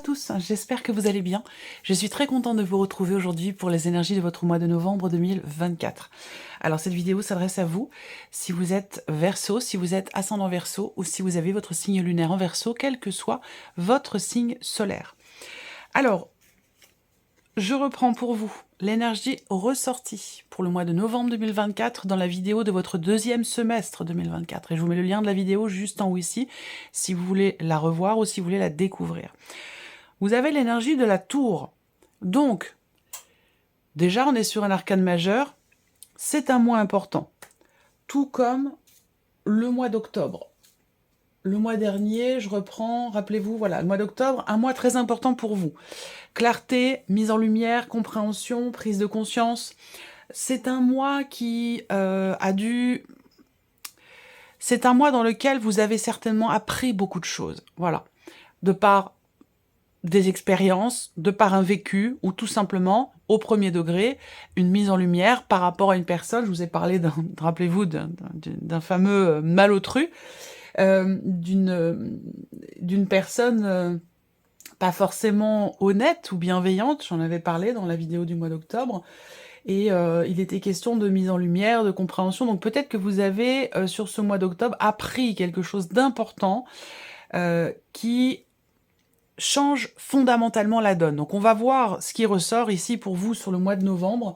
tous, j'espère que vous allez bien. Je suis très contente de vous retrouver aujourd'hui pour les énergies de votre mois de novembre 2024. Alors cette vidéo s'adresse à vous, si vous êtes Verseau, si vous êtes ascendant Verseau ou si vous avez votre signe lunaire en Verseau, quel que soit votre signe solaire. Alors, je reprends pour vous l'énergie ressortie pour le mois de novembre 2024 dans la vidéo de votre deuxième semestre 2024. Et je vous mets le lien de la vidéo juste en haut ici, si vous voulez la revoir ou si vous voulez la découvrir. Vous avez l'énergie de la tour. Donc, déjà, on est sur un arcane majeur. C'est un mois important. Tout comme le mois d'octobre. Le mois dernier, je reprends, rappelez-vous, voilà, le mois d'octobre, un mois très important pour vous. Clarté, mise en lumière, compréhension, prise de conscience. C'est un mois qui C'est un mois dans lequel vous avez certainement appris beaucoup de choses. Voilà. De par des expériences, de par un vécu, ou tout simplement, au premier degré, une mise en lumière par rapport à une personne. Je vous ai parlé, rappelez-vous, d'un fameux malotru, d'une personne pas forcément honnête ou bienveillante, j'en avais parlé dans la vidéo du mois d'octobre, et il était question de mise en lumière, de compréhension, donc peut-être que vous avez, sur ce mois d'octobre, appris quelque chose d'important qui change fondamentalement la donne. Donc on va voir ce qui ressort ici pour vous sur le mois de novembre,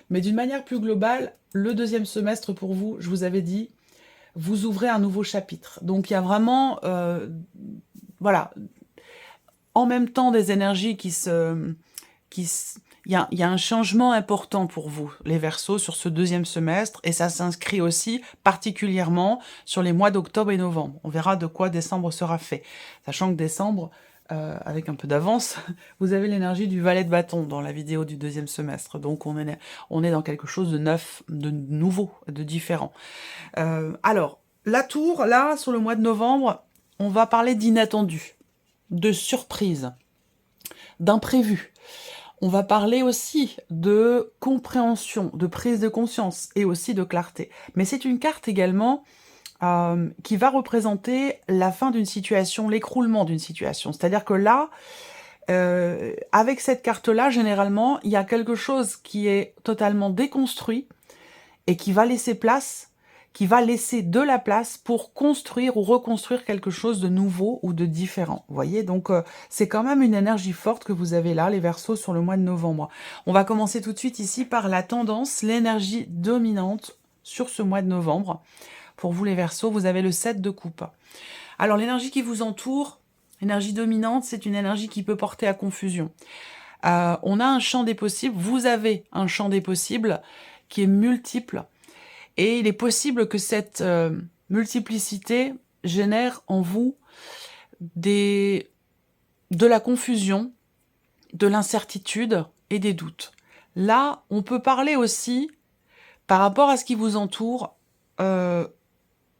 mais d'une manière plus globale, le deuxième semestre pour vous, je vous avais dit, vous ouvrez un nouveau chapitre. Donc il y a vraiment, voilà, en même temps des énergies il y a un changement important pour vous, les Verseaux, sur ce deuxième semestre, et ça s'inscrit aussi particulièrement sur les mois d'octobre et novembre. On verra de quoi décembre sera fait, sachant que décembre, avec un peu d'avance, vous avez l'énergie du valet de bâton dans la vidéo du deuxième semestre, donc on est dans quelque chose de neuf, de nouveau, de différent. Alors, la tour, là, sur le mois de novembre, on va parler d'inattendu, de surprise, d'imprévu. On va parler aussi de compréhension, de prise de conscience et aussi de clarté. Mais c'est une carte également qui va représenter la fin d'une situation, l'écroulement d'une situation. C'est-à-dire que là, avec cette carte-là, généralement, il y a quelque chose qui est totalement déconstruit et qui va laisser place, qui va laisser de la place pour construire ou reconstruire quelque chose de nouveau ou de différent. Vous voyez, donc c'est quand même une énergie forte que vous avez là, les Verseaux, sur le mois de novembre. On va commencer tout de suite ici par la tendance, l'énergie dominante sur ce mois de novembre. Pour vous, les Verseaux, vous avez le 7 de coupe. Alors, l'énergie qui vous entoure, l'énergie dominante, c'est une énergie qui peut porter à confusion. On a un champ des possibles, vous avez un champ des possibles qui est multiple, et il est possible que cette multiplicité génère en vous de la confusion, de l'incertitude et des doutes. Là, on peut parler aussi, par rapport à ce qui vous entoure,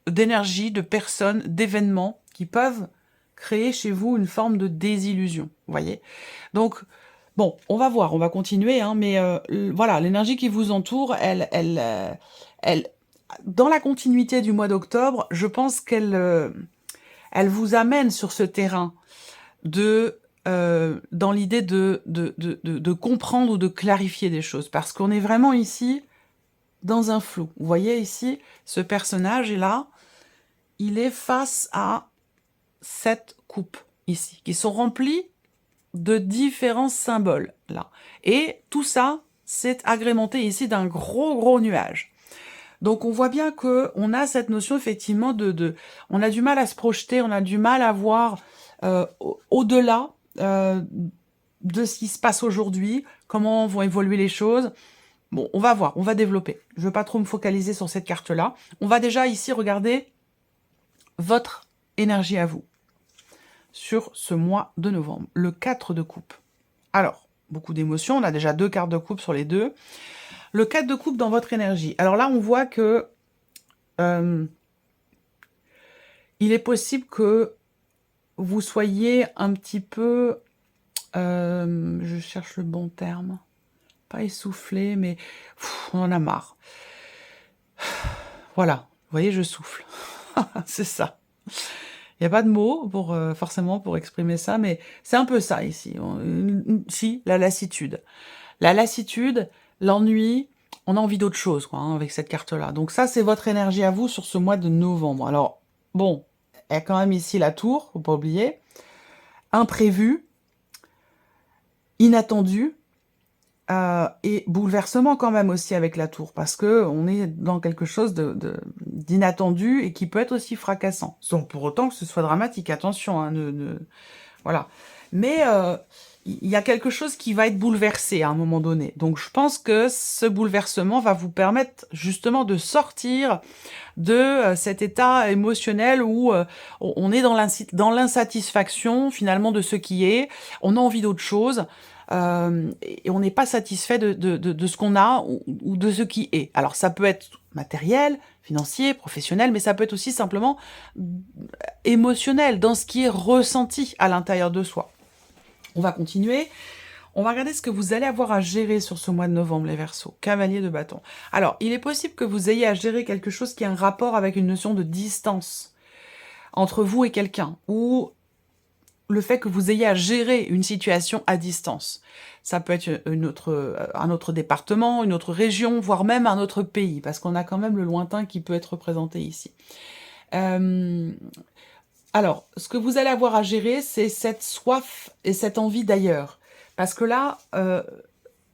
d'énergie, de personnes, d'événements qui peuvent créer chez vous une forme de désillusion, vous voyez. Donc, bon, on va voir, on va continuer, hein, mais voilà, l'énergie qui vous entoure, elle, dans la continuité du mois d'octobre, je pense qu'elle elle vous amène sur ce terrain dans l'idée de comprendre ou de clarifier des choses, parce qu'on est vraiment ici dans un flou. Vous voyez ici, ce personnage est là, il est face à cette coupe ici, qui sont remplies de différents symboles là. Et tout ça, c'est agrémenté ici d'un gros nuage. Donc on voit bien que on a cette notion effectivement on a du mal à se projeter, on a du mal à voir au-delà de ce qui se passe aujourd'hui, comment vont évoluer les choses. Bon, on va voir, on va développer. Je ne veux pas trop me focaliser sur cette carte-là. On va déjà ici regarder votre énergie à vous sur ce mois de novembre, le 4 de coupe. Alors, beaucoup d'émotions, on a déjà 2 cartes de coupe sur les deux. Le 4 de coupe dans votre énergie. Alors là, on voit que il est possible que vous soyez un petit peu, je cherche le bon terme, pas essoufflé, mais on en a marre. Voilà, vous voyez, je souffle. C'est ça. Il y a pas de mots pour, forcément pour exprimer ça, mais c'est un peu ça ici. Si, la lassitude. La lassitude, l'ennui, on a envie d'autre chose, quoi, hein, avec cette carte-là. Donc ça, c'est votre énergie à vous sur ce mois de novembre. Alors, bon, il y a quand même ici la tour, faut pas oublier. Imprévu, inattendu, et bouleversement quand même aussi avec la tour, parce que on est dans quelque chose d'inattendu et qui peut être aussi fracassant. Sans pour autant que ce soit dramatique, attention, hein, voilà. Mais il y a quelque chose qui va être bouleversé à un moment donné. Donc je pense que ce bouleversement va vous permettre justement de sortir de cet état émotionnel où on est dans l'insatisfaction finalement de ce qui est, on a envie d'autre chose, et on n'est pas satisfait de ce qu'on a ou de ce qui est. Alors ça peut être matériel, financier, professionnel, mais ça peut être aussi simplement émotionnel, dans ce qui est ressenti à l'intérieur de soi. On va continuer. On va regarder ce que vous allez avoir à gérer sur ce mois de novembre, les Verseaux. Cavalier de bâton. Alors, il est possible que vous ayez à gérer quelque chose qui a un rapport avec une notion de distance entre vous et quelqu'un, ou le fait que vous ayez à gérer une situation à distance. Ça peut être un autre département, une autre région, voire même un autre pays, parce qu'on a quand même le lointain qui peut être représenté ici. Alors, ce que vous allez avoir à gérer, c'est cette soif et cette envie d'ailleurs. Parce que là,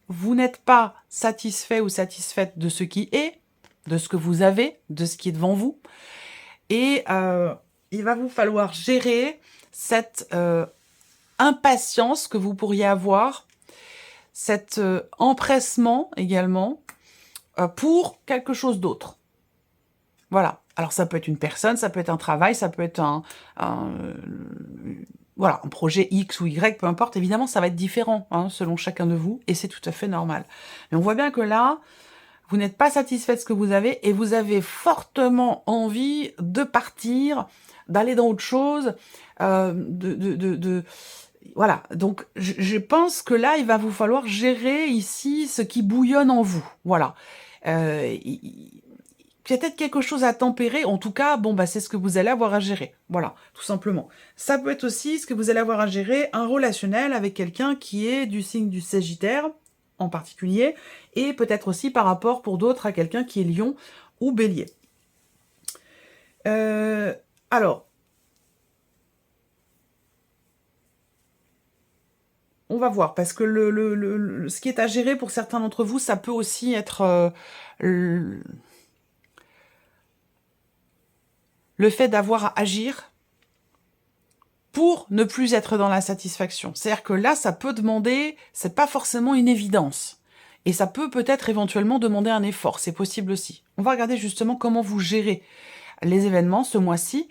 vous n'êtes pas satisfait ou satisfaite de ce qui est, de ce que vous avez, de ce qui est devant vous. Et il va vous falloir gérer cette impatience que vous pourriez avoir, cet empressement également, pour quelque chose d'autre. Voilà. Alors ça peut être une personne, ça peut être un travail, ça peut être voilà, un projet X ou Y, peu importe. Évidemment, ça va être différent hein, selon chacun de vous, et c'est tout à fait normal. Mais on voit bien que là, vous n'êtes pas satisfait de ce que vous avez, et vous avez fortement envie de partir, d'aller dans autre chose, voilà. Donc, je pense que là, il va vous falloir gérer ici ce qui bouillonne en vous. Voilà. Peut-être quelque chose à tempérer, en tout cas, bon, bah, c'est ce que vous allez avoir à gérer. Voilà, tout simplement. Ça peut être aussi ce que vous allez avoir à gérer, un relationnel avec quelqu'un qui est du signe du Sagittaire, en particulier, et peut-être aussi par rapport, pour d'autres, à quelqu'un qui est Lion ou Bélier. Alors, on va voir, parce que ce qui est à gérer pour certains d'entre vous, ça peut aussi être le fait d'avoir à agir pour ne plus être dans l'insatisfaction. C'est-à-dire que là, ça peut demander, c'est pas forcément une évidence. Et ça peut peut-être éventuellement demander un effort, c'est possible aussi. On va regarder justement comment vous gérez les événements ce mois-ci.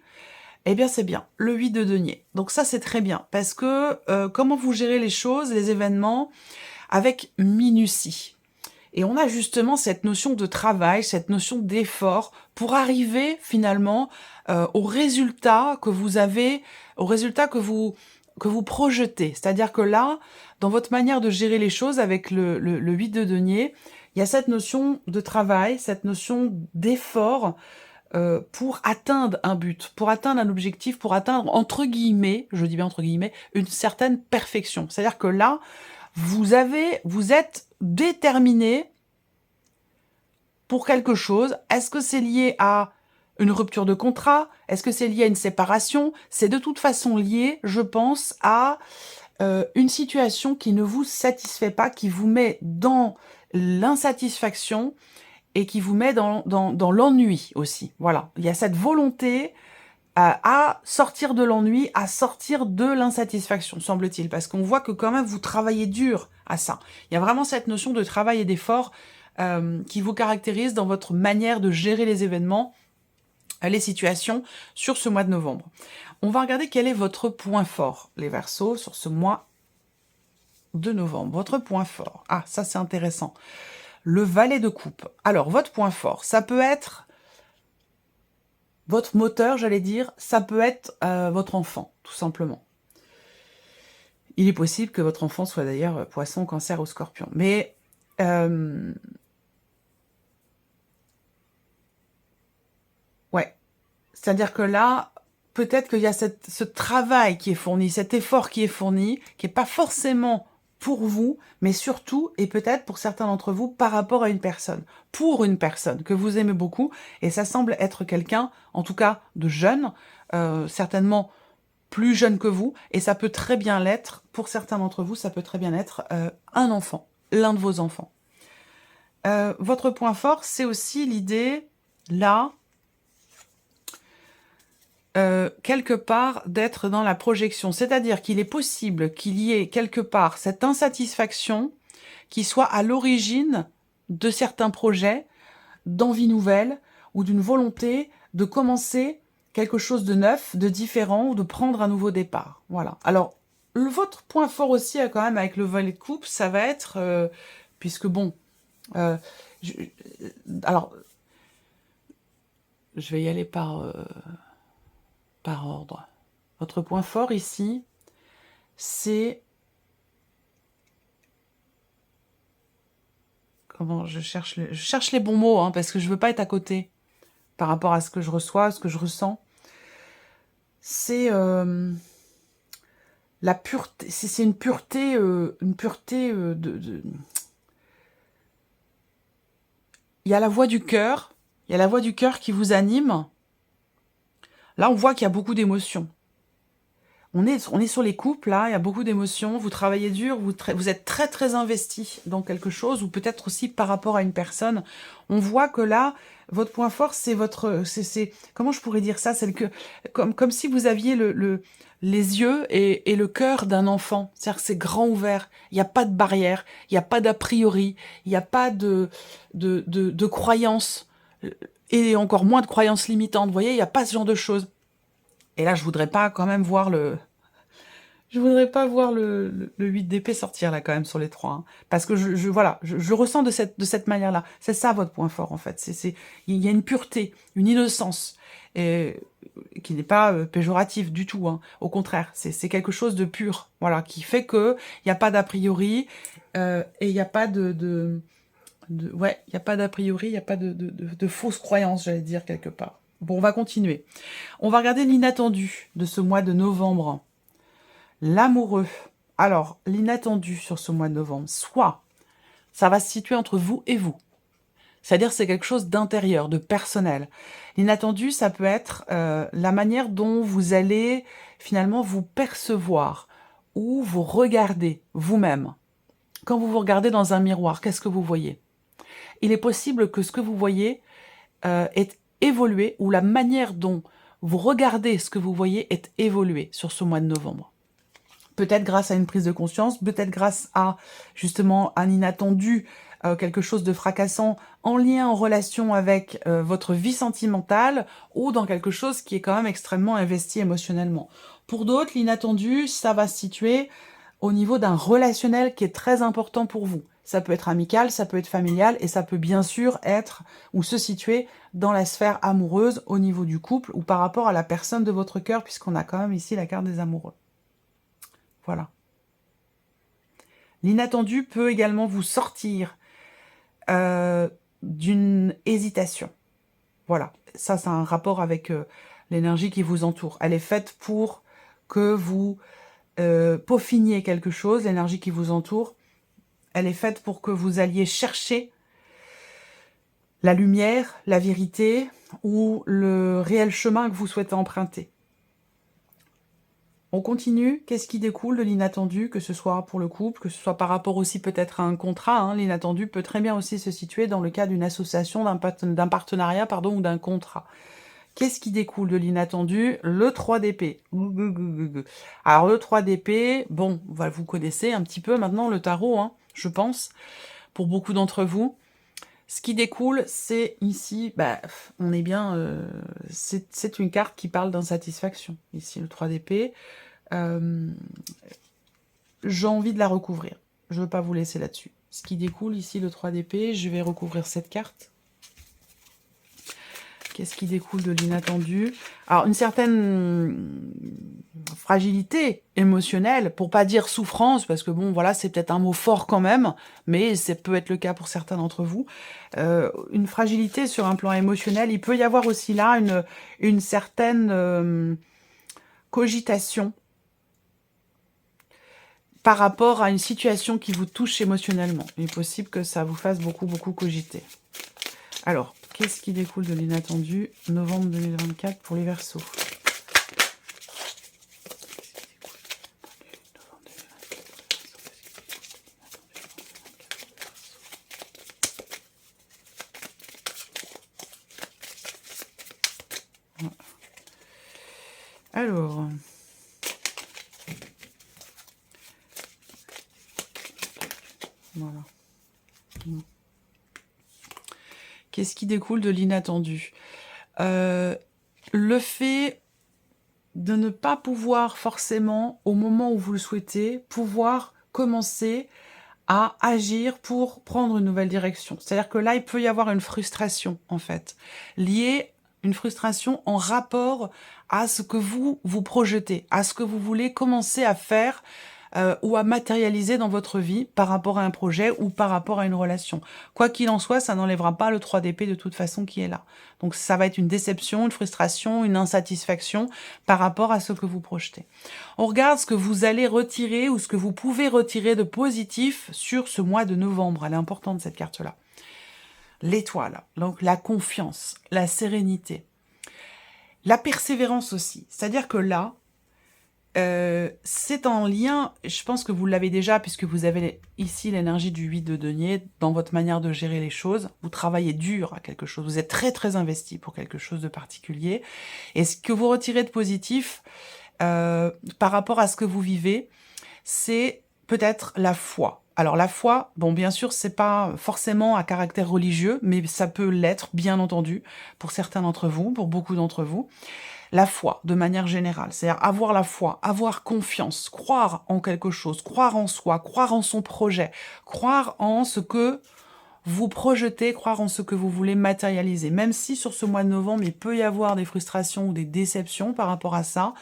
Eh bien, c'est bien, le 8 de denier. Donc ça, c'est très bien, parce que comment vous gérez les choses, les événements, avec minutie. Et on a justement cette notion de travail, cette notion d'effort pour arriver finalement au résultat que vous avez, au résultat que vous projetez. C'est-à-dire que là, dans votre manière de gérer les choses avec le 8 de denier, il y a cette notion de travail, cette notion d'effort pour atteindre un but, pour atteindre un objectif, pour atteindre, entre guillemets, je dis bien entre guillemets, une certaine perfection. C'est-à-dire que là, vous êtes déterminé pour quelque chose. Est-ce que c'est lié à une rupture de contrat? Est-ce que c'est lié à une séparation? C'est de toute façon lié, je pense, à une situation qui ne vous satisfait pas, qui vous met dans l'insatisfaction et qui vous met dans l'ennui aussi. Voilà, il y a cette volonté à sortir de l'ennui, à sortir de l'insatisfaction, semble-t-il, parce qu'on voit que quand même vous travaillez dur à ça. Il y a vraiment cette notion de travail et d'effort qui vous caractérise dans votre manière de gérer les événements, les situations sur ce mois de novembre. On va regarder quel est votre point fort, les Verseaux, sur ce mois de novembre. Votre point fort. Ah, ça c'est intéressant. Le valet de coupe. Alors, votre point fort, ça peut être votre moteur, j'allais dire, ça peut être votre enfant, tout simplement. Il est possible que votre enfant soit d'ailleurs poisson, cancer ou scorpion. Mais ouais, c'est-à-dire que là, peut-être qu'il y a ce travail qui est fourni, cet effort qui est fourni, qui n'est pas forcément pour vous, mais surtout, et peut-être pour certains d'entre vous, par rapport à une personne, pour une personne que vous aimez beaucoup, et ça semble être quelqu'un, en tout cas de jeune, certainement plus jeune que vous, et ça peut très bien l'être, pour certains d'entre vous, ça peut très bien être un enfant, l'un de vos enfants. Votre point fort, c'est aussi l'idée, là, quelque part, d'être dans la projection. C'est-à-dire qu'il est possible qu'il y ait quelque part cette insatisfaction qui soit à l'origine de certains projets, d'envie nouvelle, ou d'une volonté de commencer quelque chose de neuf, de différent, ou de prendre un nouveau départ. Voilà. Alors, votre point fort aussi, quand même, avec le volet de coupe, ça va être, puisque bon, alors, je vais y aller par ordre. Votre point fort ici, c'est... Comment je cherche les bons mots, hein, parce que je veux pas être à côté par rapport à ce que je reçois, à ce que je ressens. C'est la pureté, c'est une pureté, Il y a la voix du cœur, il y a la voix du cœur qui vous anime. Là, on voit qu'il y a beaucoup d'émotions. On est sur les couples, là, il y a beaucoup d'émotions, vous travaillez dur, vous êtes très très investi dans quelque chose, ou peut-être aussi par rapport à une personne. On voit que là, votre point fort, c'est votre... comment je pourrais dire ça? C'est comme si vous aviez les yeux et le cœur d'un enfant. C'est-à-dire que c'est grand ouvert, il n'y a pas de barrière, il n'y a pas d'a priori, il n'y a pas de croyances, et encore moins de croyances limitantes. Vous voyez, il n'y a pas ce genre de choses. Et là, je voudrais pas quand même voir je voudrais pas voir le 8 d'épée sortir là quand même sur les 3. Hein. Parce que voilà, je ressens de cette manière-là. C'est ça votre point fort en fait. Il y a une pureté, une innocence, qui n'est pas péjorative du tout. Hein. Au contraire, c'est quelque chose de pur. Voilà, qui fait que il n'y a pas d'a priori, et il n'y a pas ouais, il n'y a pas d'a priori, il n'y a pas de fausses croyances, j'allais dire quelque part. Bon, on va continuer. On va regarder l'inattendu de ce mois de novembre. L'amoureux. Alors, l'inattendu sur ce mois de novembre, soit ça va se situer entre vous et vous. C'est-à-dire c'est quelque chose d'intérieur, de personnel. L'inattendu, ça peut être la manière dont vous allez finalement vous percevoir ou vous regarder vous-même. Quand vous vous regardez dans un miroir, qu'est-ce que vous voyez? Il est possible que ce que vous voyez ait évolué, ou la manière dont vous regardez ce que vous voyez ait évolué sur ce mois de novembre. Peut-être grâce à une prise de conscience, peut-être grâce à justement un inattendu, quelque chose de fracassant en lien, en relation avec votre vie sentimentale, ou dans quelque chose qui est quand même extrêmement investi émotionnellement. Pour d'autres, l'inattendu, ça va se situer au niveau d'un relationnel qui est très important pour vous. Ça peut être amical, ça peut être familial, et ça peut bien sûr être ou se situer dans la sphère amoureuse au niveau du couple ou par rapport à la personne de votre cœur, puisqu'on a quand même ici la carte des amoureux. Voilà. L'inattendu peut également vous sortir d'une hésitation. Voilà, ça c'est un rapport avec l'énergie qui vous entoure. Elle est faite pour que vous peaufiniez quelque chose, l'énergie qui vous entoure. Elle est faite pour que vous alliez chercher la lumière, la vérité ou le réel chemin que vous souhaitez emprunter. On continue. Qu'est-ce qui découle de l'inattendu, que ce soit pour le couple, que ce soit par rapport aussi peut-être à un contrat. Hein. L'inattendu peut très bien aussi se situer dans le cas d'une association, d'un partenariat, pardon, ou d'un contrat. Qu'est-ce qui découle de l'inattendu? Le 3 d'épée. Alors le 3 d'épée, bon, vous connaissez un petit peu maintenant le tarot, hein, je pense, pour beaucoup d'entre vous. Ce qui découle, c'est ici, on est bien, c'est une carte qui parle d'insatisfaction. Ici, le 3 d'épée. J'ai envie de la recouvrir. Je ne veux pas vous laisser là-dessus. Ce qui découle ici, le 3 d'épée, je vais recouvrir cette carte. Qu'est-ce qui découle de l'inattendu? Alors, une certaine fragilité émotionnelle, pour pas dire souffrance, parce que bon, voilà, c'est peut-être un mot fort quand même, mais ça peut être le cas pour certains d'entre vous. Une fragilité sur un plan émotionnel. Il peut y avoir aussi là une certaine cogitation par rapport à une situation qui vous touche émotionnellement. Il est possible que ça vous fasse beaucoup cogiter. Alors, qu'est-ce qui découle de l'inattendu novembre 2024 pour les Verseaux? Alors, voilà. Qu'est-ce qui découle de l'inattendu? Le fait de ne pas pouvoir forcément, au moment où vous le souhaitez, pouvoir commencer à agir pour prendre une nouvelle direction. C'est-à-dire que là, il peut y avoir une frustration, en fait, liée, une frustration en rapport à ce que vous projetez, à ce que vous voulez commencer à faire ou à matérialiser dans votre vie par rapport à un projet ou par rapport à une relation. Quoi qu'il en soit, ça n'enlèvera pas le 3 d'épée de toute façon qui est là. Donc ça va être une déception, une frustration, une insatisfaction par rapport à ce que vous projetez. On regarde ce que vous allez retirer ou ce que vous pouvez retirer de positif sur ce mois de novembre. Elle est importante cette carte-là. L'étoile, donc la confiance, la sérénité, la persévérance aussi. C'est-à-dire que là, c'est en lien, je pense que vous l'avez déjà, puisque vous avez ici l'énergie du 8 de denier dans votre manière de gérer les choses. Vous travaillez dur à quelque chose, vous êtes très investi pour quelque chose de particulier. Et ce que vous retirez de positif par rapport à ce que vous vivez, c'est peut-être la foi. Alors la foi, bon bien sûr, c'est pas forcément à caractère religieux, mais ça peut l'être, bien entendu, pour certains d'entre vous, pour beaucoup d'entre vous. La foi, de manière générale, c'est-à-dire avoir la foi, avoir confiance, croire en quelque chose, croire en soi, croire en son projet, croire en ce que vous projetez, croire en ce que vous voulez matérialiser. Même si sur ce mois de novembre, il peut y avoir des frustrations ou des déceptions par rapport à ça,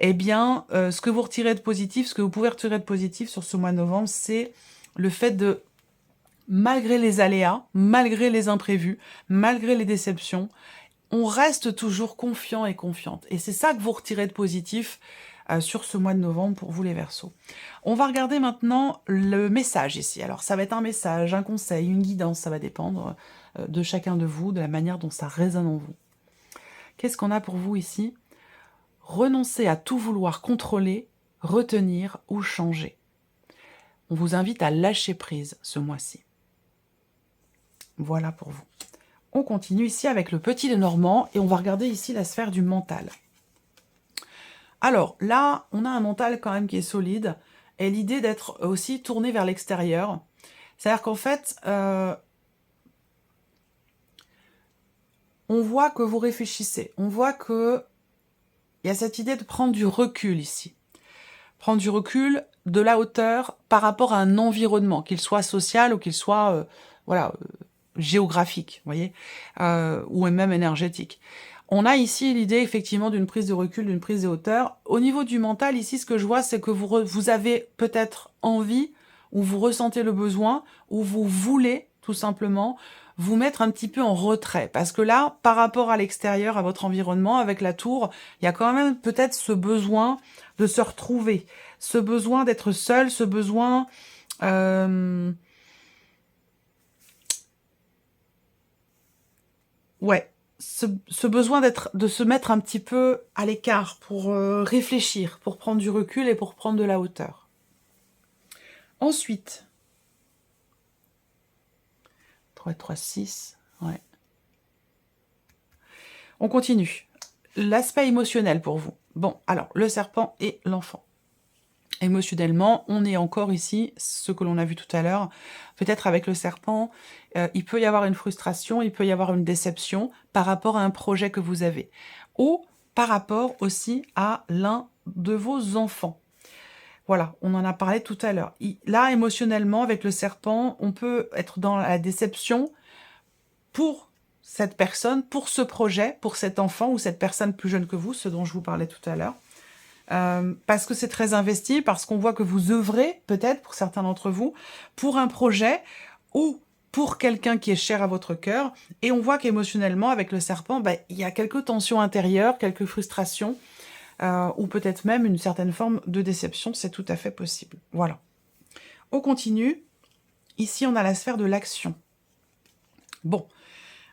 eh bien, ce que vous retirez de positif, ce que vous pouvez retirer de positif sur ce mois de novembre, c'est le fait de, malgré les aléas, malgré les imprévus, malgré les déceptions, on reste toujours confiant et confiante. Et c'est ça que vous retirez de positif sur ce mois de novembre pour vous les Verseaux. On va regarder maintenant le message ici. Alors ça va être un message, un conseil, une guidance, ça va dépendre de chacun de vous, de la manière dont ça résonne en vous. Qu'est-ce qu'on a pour vous ici? Renoncer à tout vouloir contrôler, retenir ou changer. On vous invite à lâcher prise ce mois-ci. Voilà pour vous. On continue ici avec le petit Lenormand et on va regarder ici la sphère du mental. Alors là, on a un mental quand même qui est solide et l'idée d'être aussi tourné vers l'extérieur. C'est-à-dire qu'en fait, on voit que vous réfléchissez, on voit que il y a cette idée de prendre du recul ici. Prendre du recul, de la hauteur par rapport à un environnement, qu'il soit social ou qu'il soit géographique, vous voyez, ou même énergétique. On a ici l'idée effectivement d'une prise de recul, d'une prise de hauteur. Au niveau du mental, ici, ce que je vois, c'est que vous avez peut-être envie, ou vous ressentez le besoin, ou vous voulez tout simplement vous mettre un petit peu en retrait. Parce que là, par rapport à l'extérieur, à votre environnement, avec la tour, il y a quand même peut-être ce besoin de se retrouver, ce besoin d'être seul, ce besoin... Ouais, ce besoin de se mettre un petit peu à l'écart pour réfléchir, pour prendre du recul et pour prendre de la hauteur. Ensuite, 3, 3, 6, ouais. On continue. L'aspect émotionnel pour vous. Bon, alors, le serpent et l'enfant. Émotionnellement, on est encore ici, ce que l'on a vu tout à l'heure, peut-être avec le serpent, il peut y avoir une frustration, il peut y avoir une déception par rapport à un projet que vous avez, ou par rapport aussi à l'un de vos enfants. Voilà, on en a parlé tout à l'heure. Là, émotionnellement, avec le serpent, on peut être dans la déception pour cette personne, pour ce projet, pour cet enfant ou cette personne plus jeune que vous, ce dont je vous parlais tout à l'heure. Parce que c'est très investi, parce qu'on voit que vous œuvrez, peut-être, pour certains d'entre vous, pour un projet ou pour quelqu'un qui est cher à votre cœur, et on voit qu'émotionnellement, avec le serpent, il y a quelques tensions intérieures, quelques frustrations, ou peut-être même une certaine forme de déception, c'est tout à fait possible. Voilà. On continue. Ici, on a la sphère de l'action. Bon,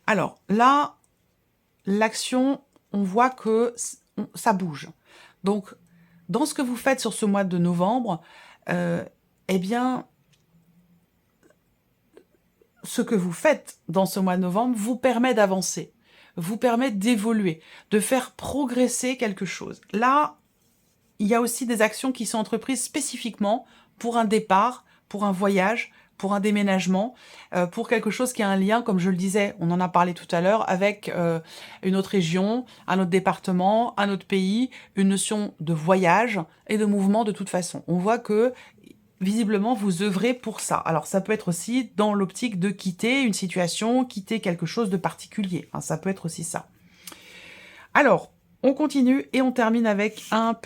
alors là, l'action, on voit que ça bouge. Donc, dans ce que vous faites sur ce mois de novembre, eh bien, ce que vous faites dans ce mois de novembre vous permet d'avancer, vous permet d'évoluer, de faire progresser quelque chose. Là, il y a aussi des actions qui sont entreprises spécifiquement pour un départ, pour un voyage, pour un déménagement, pour quelque chose qui a un lien, comme je le disais, on en a parlé tout à l'heure, avec une autre région, un autre département, un autre pays, une notion de voyage et de mouvement de toute façon. On voit que visiblement, vous œuvrez pour ça. Alors, ça peut être aussi dans l'optique de quitter une situation, quitter quelque chose de particulier. Hein, ça peut être aussi ça. Alors, on continue et on termine avec un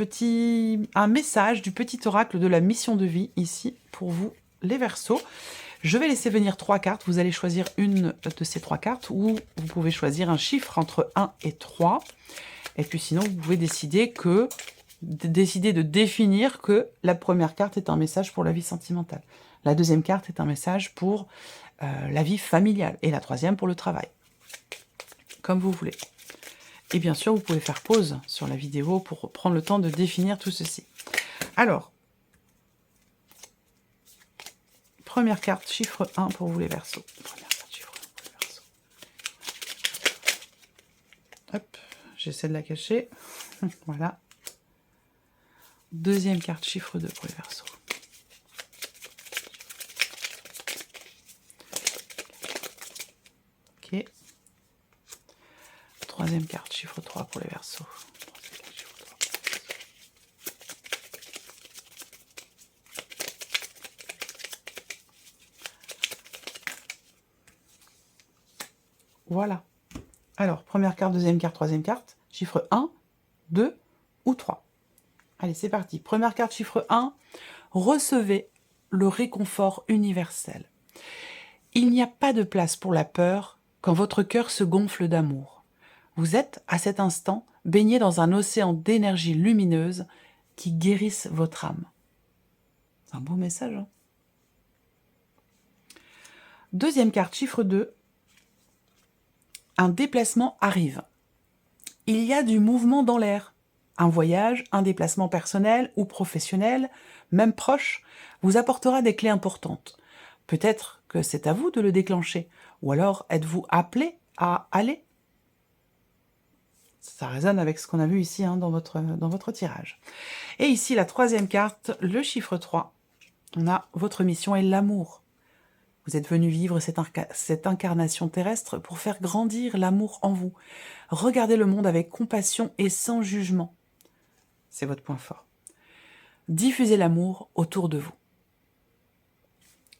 message du petit oracle de la mission de vie, ici, pour vous, les Verseaux. Je vais laisser venir 3 cartes. Vous allez choisir une de ces 3 cartes, ou vous pouvez choisir un chiffre entre 1 et 3. Et puis sinon, vous pouvez décider de définir que la première carte est un message pour la vie sentimentale. La deuxième carte est un message pour la vie familiale. Et la troisième pour le travail. Comme vous voulez. Et bien sûr, vous pouvez faire pause sur la vidéo pour prendre le temps de définir tout ceci. Alors, première carte, chiffre 1 pour vous les Verseaux. Première carte, chiffre 1 pour les Verseaux. Hop, j'essaie de la cacher. Voilà. Deuxième carte, chiffre 2 pour les Verseaux. Ok. Troisième carte, chiffre 3 pour les Verseaux. Voilà. Alors, première carte, deuxième carte, troisième carte. Chiffre 1, 2 ou 3. Allez, c'est parti. Première carte, chiffre 1. Recevez le réconfort universel. Il n'y a pas de place pour la peur quand votre cœur se gonfle d'amour. Vous êtes, à cet instant, baigné dans un océan d'énergie lumineuse qui guérisse votre âme. C'est un beau message, hein? Deuxième carte, chiffre 2. Un déplacement arrive. Il y a du mouvement dans l'air. Un voyage, un déplacement personnel ou professionnel, même proche, vous apportera des clés importantes. Peut-être que c'est à vous de le déclencher, ou alors êtes-vous appelé à aller? Ça résonne avec ce qu'on a vu ici hein, dans votre tirage. Et ici, la troisième carte, le chiffre 3. On a votre mission est l'amour. Vous êtes venu vivre cette incarnation terrestre pour faire grandir l'amour en vous. Regardez le monde avec compassion et sans jugement. C'est votre point fort. Diffusez l'amour autour de vous.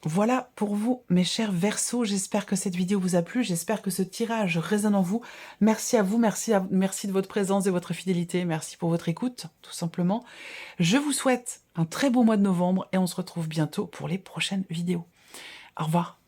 Voilà pour vous, mes chers Verseaux. J'espère que cette vidéo vous a plu. J'espère que ce tirage résonne en vous. Merci à vous, merci de votre présence et votre fidélité. Merci pour votre écoute, tout simplement. Je vous souhaite un très beau mois de novembre et on se retrouve bientôt pour les prochaines vidéos. Au revoir.